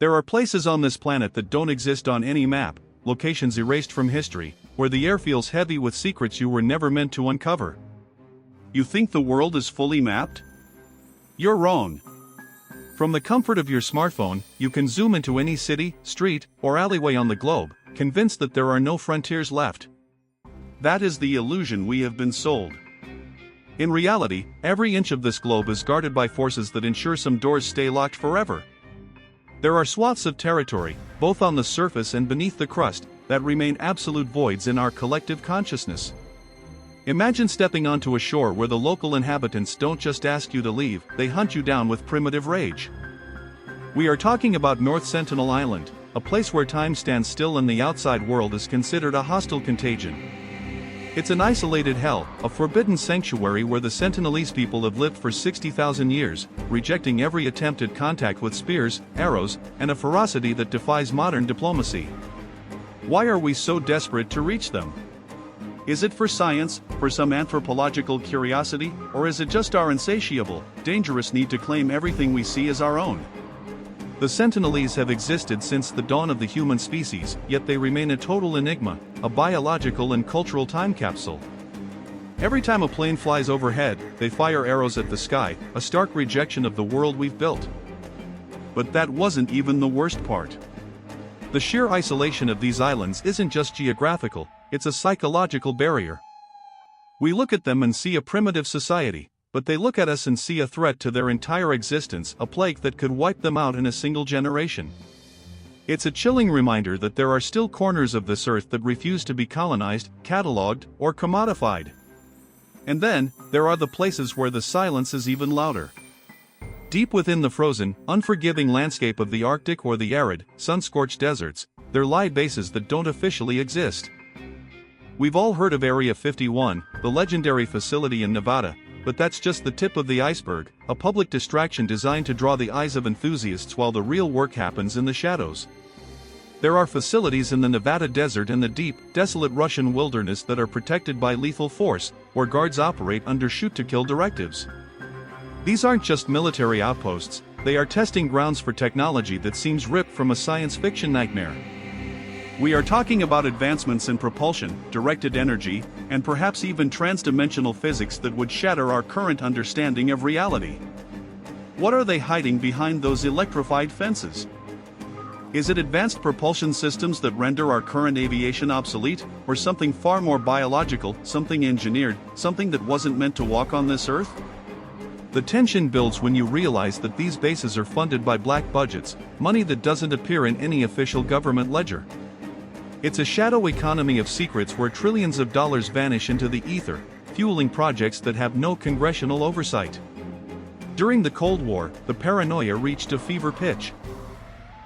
There are places on this planet that don't exist on any map, locations erased from history, where the air feels heavy with secrets you were never meant to uncover. You think the world is fully mapped? You're wrong. From the comfort of your smartphone, you can zoom into any city, street, or alleyway on the globe, convinced that there are no frontiers left. That is the illusion we have been sold. In reality, every inch of this globe is guarded by forces that ensure some doors stay locked forever. There are swaths of territory, both on the surface and beneath the crust, that remain absolute voids in our collective consciousness. Imagine stepping onto a shore where the local inhabitants don't just ask you to leave, they hunt you down with primitive rage. We are talking about North Sentinel Island, a place where time stands still and the outside world is considered a hostile contagion. It's an isolated hell, a forbidden sanctuary where the Sentinelese people have lived for 60,000 years, rejecting every attempt at contact with spears, arrows, and a ferocity that defies modern diplomacy. Why are we so desperate to reach them? Is it for science, for some anthropological curiosity, or is it just our insatiable, dangerous need to claim everything we see as our own? The Sentinelese have existed since the dawn of the human species, yet they remain a total enigma, a biological and cultural time capsule. Every time a plane flies overhead, they fire arrows at the sky, a stark rejection of the world we've built. But that wasn't even the worst part. The sheer isolation of these islands isn't just geographical, it's a psychological barrier. We look at them and see a primitive society, but they look at us and see a threat to their entire existence, a plague that could wipe them out in a single generation. It's a chilling reminder that there are still corners of this earth that refuse to be colonized, catalogued, or commodified. And then, there are the places where the silence is even louder. Deep within the frozen, unforgiving landscape of the Arctic or the arid, sun-scorched deserts, there lie bases that don't officially exist. We've all heard of Area 51, the legendary facility in Nevada, but that's just the tip of the iceberg, a public distraction designed to draw the eyes of enthusiasts while the real work happens in the shadows. There are facilities in the Nevada desert and the deep, desolate Russian wilderness that are protected by lethal force, where guards operate under shoot-to-kill directives. These aren't just military outposts, they are testing grounds for technology that seems ripped from a science fiction nightmare. We are talking about advancements in propulsion, directed energy, and perhaps even transdimensional physics that would shatter our current understanding of reality. What are they hiding behind those electrified fences? Is it advanced propulsion systems that render our current aviation obsolete, or something far more biological, something engineered, something that wasn't meant to walk on this earth? The tension builds when you realize that these bases are funded by black budgets, money that doesn't appear in any official government ledger. It's a shadow economy of secrets where trillions of dollars vanish into the ether, fueling projects that have no congressional oversight. During the Cold War, the paranoia reached a fever pitch.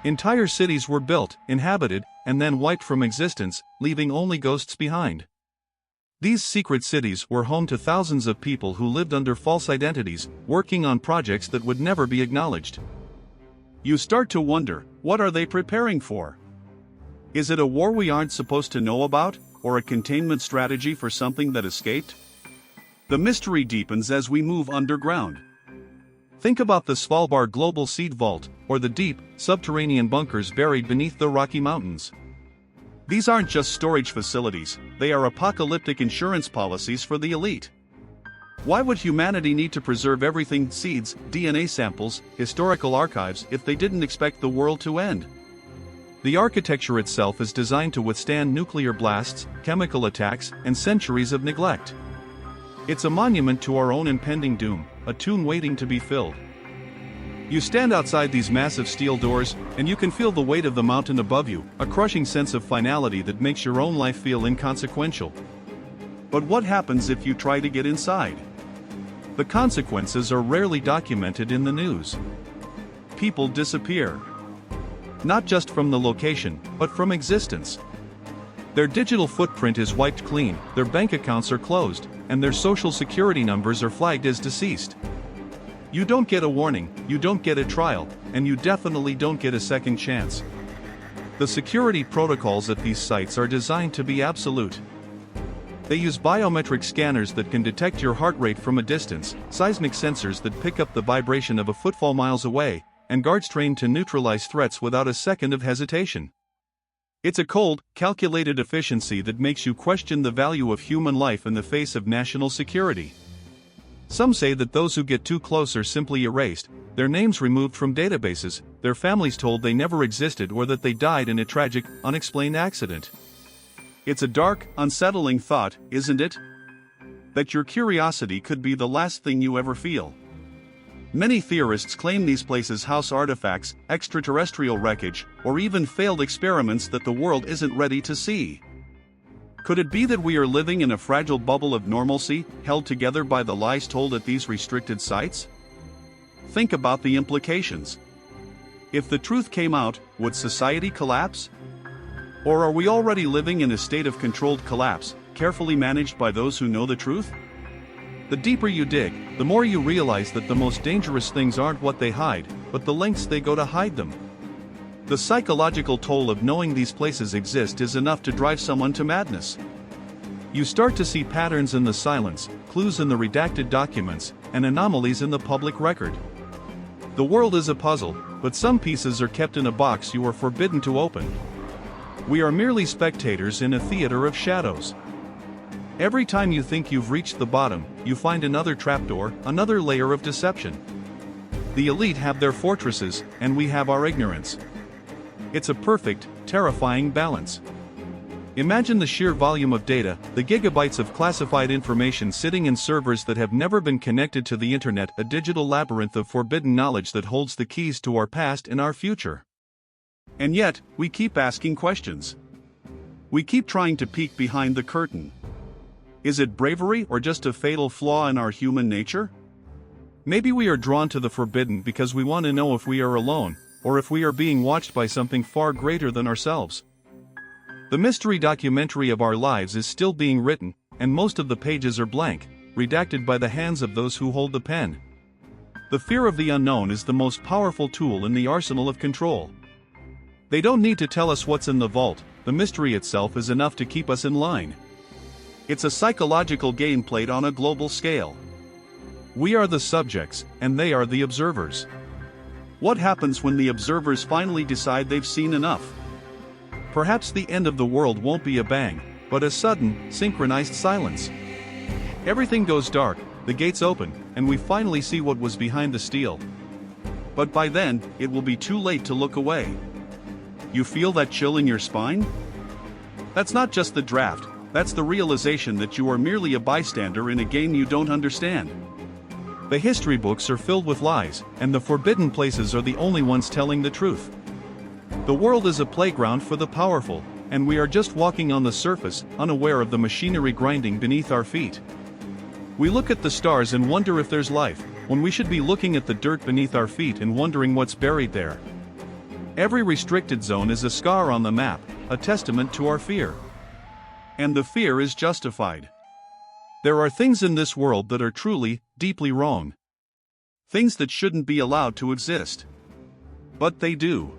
Entire cities were built, inhabited, and then wiped from existence, leaving only ghosts behind. These secret cities were home to thousands of people who lived under false identities, working on projects that would never be acknowledged. You start to wonder, what are they preparing for? Is it a war we aren't supposed to know about, or a containment strategy for something that escaped? The mystery deepens as we move underground. Think about the Svalbard Global Seed Vault, or the deep, subterranean bunkers buried beneath the Rocky Mountains. These aren't just storage facilities, they are apocalyptic insurance policies for the elite. Why would humanity need to preserve everything, seeds, DNA samples, historical archives, if they didn't expect the world to end? The architecture itself is designed to withstand nuclear blasts, chemical attacks, and centuries of neglect. It's a monument to our own impending doom, a tomb waiting to be filled. You stand outside these massive steel doors, and you can feel the weight of the mountain above you, a crushing sense of finality that makes your own life feel inconsequential. But what happens if you try to get inside? The consequences are rarely documented in the news. People disappear. Not just from the location, but from existence. Their digital footprint is wiped clean, their bank accounts are closed, and their social security numbers are flagged as deceased. You don't get a warning, you don't get a trial, and you definitely don't get a second chance. The security protocols at these sites are designed to be absolute. They use biometric scanners that can detect your heart rate from a distance, seismic sensors that pick up the vibration of a footfall miles away, and guards trained to neutralize threats without a second of hesitation. It's a cold, calculated efficiency that makes you question the value of human life in the face of national security. Some say that those who get too close are simply erased, their names removed from databases, their families told they never existed or that they died in a tragic, unexplained accident. It's a dark, unsettling thought, isn't it? That your curiosity could be the last thing you ever feel. Many theorists claim these places house artifacts, extraterrestrial wreckage, or even failed experiments that the world isn't ready to see. Could it be that we are living in a fragile bubble of normalcy, held together by the lies told at these restricted sites? Think about the implications. If the truth came out, would society collapse? Or are we already living in a state of controlled collapse, carefully managed by those who know the truth? The deeper you dig, the more you realize that the most dangerous things aren't what they hide, but the lengths they go to hide them. The psychological toll of knowing these places exist is enough to drive someone to madness. You start to see patterns in the silence, clues in the redacted documents, and anomalies in the public record. The world is a puzzle, but some pieces are kept in a box you are forbidden to open. We are merely spectators in a theater of shadows. Every time you think you've reached the bottom, you find another trapdoor, another layer of deception. The elite have their fortresses, and we have our ignorance. It's a perfect, terrifying balance. Imagine the sheer volume of data, the gigabytes of classified information sitting in servers that have never been connected to the internet, a digital labyrinth of forbidden knowledge that holds the keys to our past and our future. And yet, we keep asking questions. We keep trying to peek behind the curtain. Is it bravery or just a fatal flaw in our human nature? Maybe we are drawn to the forbidden because we want to know if we are alone, or if we are being watched by something far greater than ourselves. The mystery documentary of our lives is still being written, and most of the pages are blank, redacted by the hands of those who hold the pen. The fear of the unknown is the most powerful tool in the arsenal of control. They don't need to tell us what's in the vault, the mystery itself is enough to keep us in line. It's a psychological game played on a global scale. We are the subjects, and they are the observers. What happens when the observers finally decide they've seen enough? Perhaps the end of the world won't be a bang, but a sudden, synchronized silence. Everything goes dark, the gates open, and we finally see what was behind the steel. But by then, it will be too late to look away. You feel that chill in your spine? That's not just the draft, that's the realization that you are merely a bystander in a game you don't understand. The history books are filled with lies, and the forbidden places are the only ones telling the truth. The world is a playground for the powerful, and we are just walking on the surface, unaware of the machinery grinding beneath our feet. We look at the stars and wonder if there's life, when we should be looking at the dirt beneath our feet and wondering what's buried there. Every restricted zone is a scar on the map, a testament to our fear. And the fear is justified. There are things in this world that are truly, deeply wrong. Things that shouldn't be allowed to exist. But they do.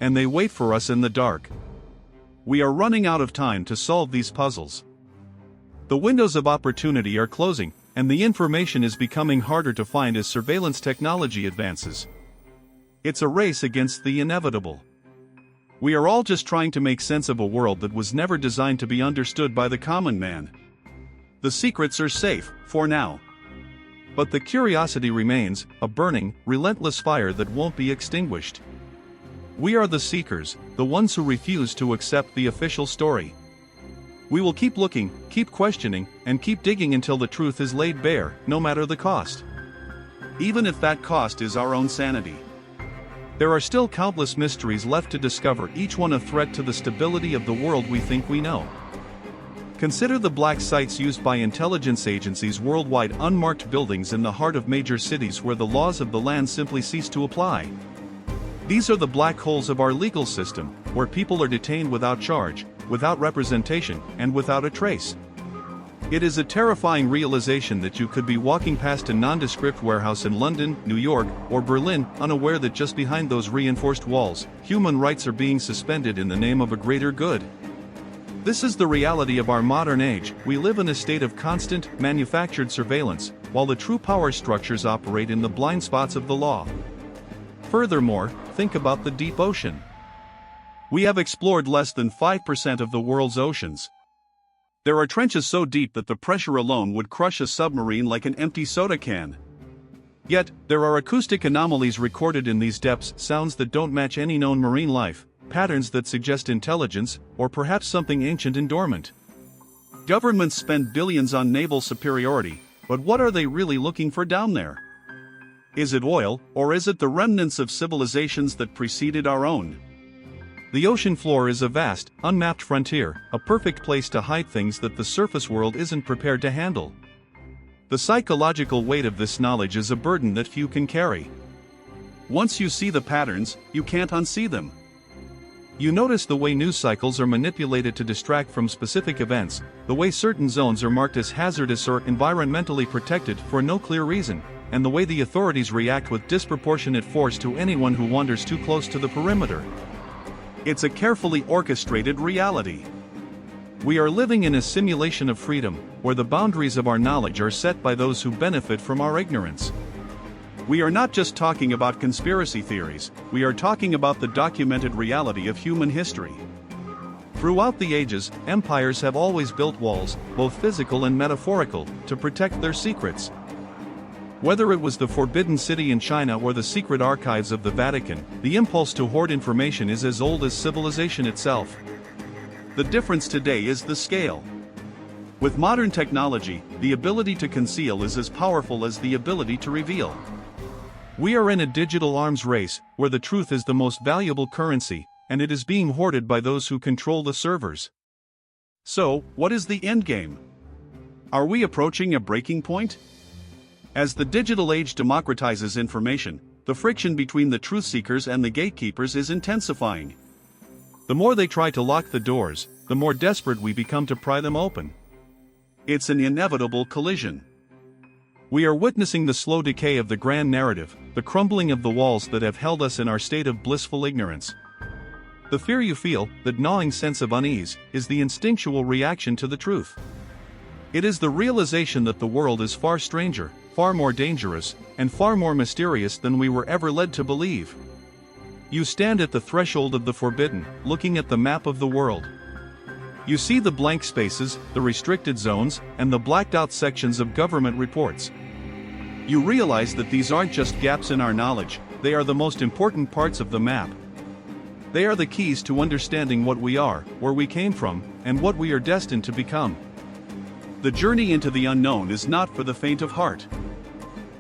And they wait for us in the dark. We are running out of time to solve these puzzles. The windows of opportunity are closing, and the information is becoming harder to find as surveillance technology advances. It's a race against the inevitable. We are all just trying to make sense of a world that was never designed to be understood by the common man. The secrets are safe, for now. But the curiosity remains, a burning, relentless fire that won't be extinguished. We are the seekers, the ones who refuse to accept the official story. We will keep looking, keep questioning, and keep digging until the truth is laid bare, no matter the cost. Even if that cost is our own sanity. There are still countless mysteries left to discover, each one a threat to the stability of the world we think we know. Consider the black sites used by intelligence agencies worldwide, unmarked buildings in the heart of major cities where the laws of the land simply cease to apply. These are the black holes of our legal system, where people are detained without charge, without representation, and without a trace. It is a terrifying realization that you could be walking past a nondescript warehouse in London, New York, or Berlin, unaware that just behind those reinforced walls, human rights are being suspended in the name of a greater good. This is the reality of our modern age. We live in a state of constant, manufactured surveillance, while the true power structures operate in the blind spots of the law. Furthermore, think about the deep ocean. We have explored less than 5% of the world's oceans. There are trenches so deep that the pressure alone would crush a submarine like an empty soda can. Yet, there are acoustic anomalies recorded in these depths, sounds that don't match any known marine life, patterns that suggest intelligence, or perhaps something ancient and dormant. Governments spend billions on naval superiority, but what are they really looking for down there? Is it oil, or is it the remnants of civilizations that preceded our own? The ocean floor is a vast, unmapped frontier, a perfect place to hide things that the surface world isn't prepared to handle. The psychological weight of this knowledge is a burden that few can carry. Once you see the patterns, you can't unsee them. You notice the way news cycles are manipulated to distract from specific events, the way certain zones are marked as hazardous or environmentally protected for no clear reason, and the way the authorities react with disproportionate force to anyone who wanders too close to the perimeter. It's a carefully orchestrated reality. We are living in a simulation of freedom, where the boundaries of our knowledge are set by those who benefit from our ignorance. We are not just talking about conspiracy theories, we are talking about the documented reality of human history. Throughout the ages, empires have always built walls, both physical and metaphorical, to protect their secrets. Whether it was the Forbidden City in China or the secret archives of the Vatican, the impulse to hoard information is as old as civilization itself. The difference today is the scale. With modern technology, the ability to conceal is as powerful as the ability to reveal. We are in a digital arms race, where the truth is the most valuable currency, and it is being hoarded by those who control the servers. So, what is the endgame? Are we approaching a breaking point? As the digital age democratizes information, the friction between the truth seekers and the gatekeepers is intensifying. The more they try to lock the doors, the more desperate we become to pry them open. It's an inevitable collision. We are witnessing the slow decay of the grand narrative, the crumbling of the walls that have held us in our state of blissful ignorance. The fear you feel, that gnawing sense of unease, is the instinctual reaction to the truth. It is the realization that the world is far stranger, far more dangerous, and far more mysterious than we were ever led to believe. You stand at the threshold of the forbidden, looking at the map of the world. You see the blank spaces, the restricted zones, and the blacked-out sections of government reports. You realize that these aren't just gaps in our knowledge, they are the most important parts of the map. They are the keys to understanding what we are, where we came from, and what we are destined to become. The journey into the unknown is not for the faint of heart.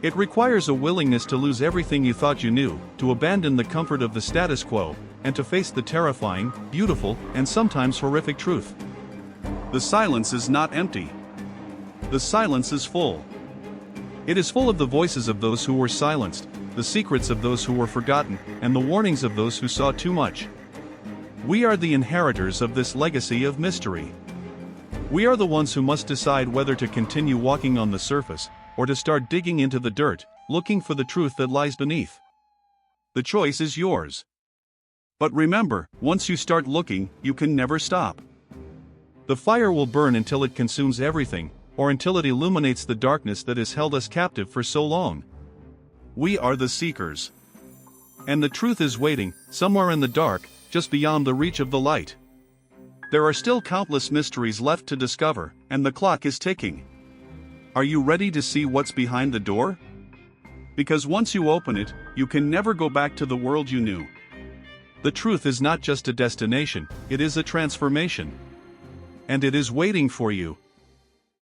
It requires a willingness to lose everything you thought you knew, to abandon the comfort of the status quo, and to face the terrifying, beautiful, and sometimes horrific truth. The silence is not empty. The silence is full. It is full of the voices of those who were silenced, the secrets of those who were forgotten, and the warnings of those who saw too much. We are the inheritors of this legacy of mystery. We are the ones who must decide whether to continue walking on the surface, or to start digging into the dirt, looking for the truth that lies beneath. The choice is yours. But remember, once you start looking, you can never stop. The fire will burn until it consumes everything, or until it illuminates the darkness that has held us captive for so long. We are the seekers. And the truth is waiting, somewhere in the dark, just beyond the reach of the light. There are still countless mysteries left to discover, and the clock is ticking. Are you ready to see what's behind the door? Because once you open it, you can never go back to the world you knew. The truth is not just a destination, it is a transformation. And it is waiting for you,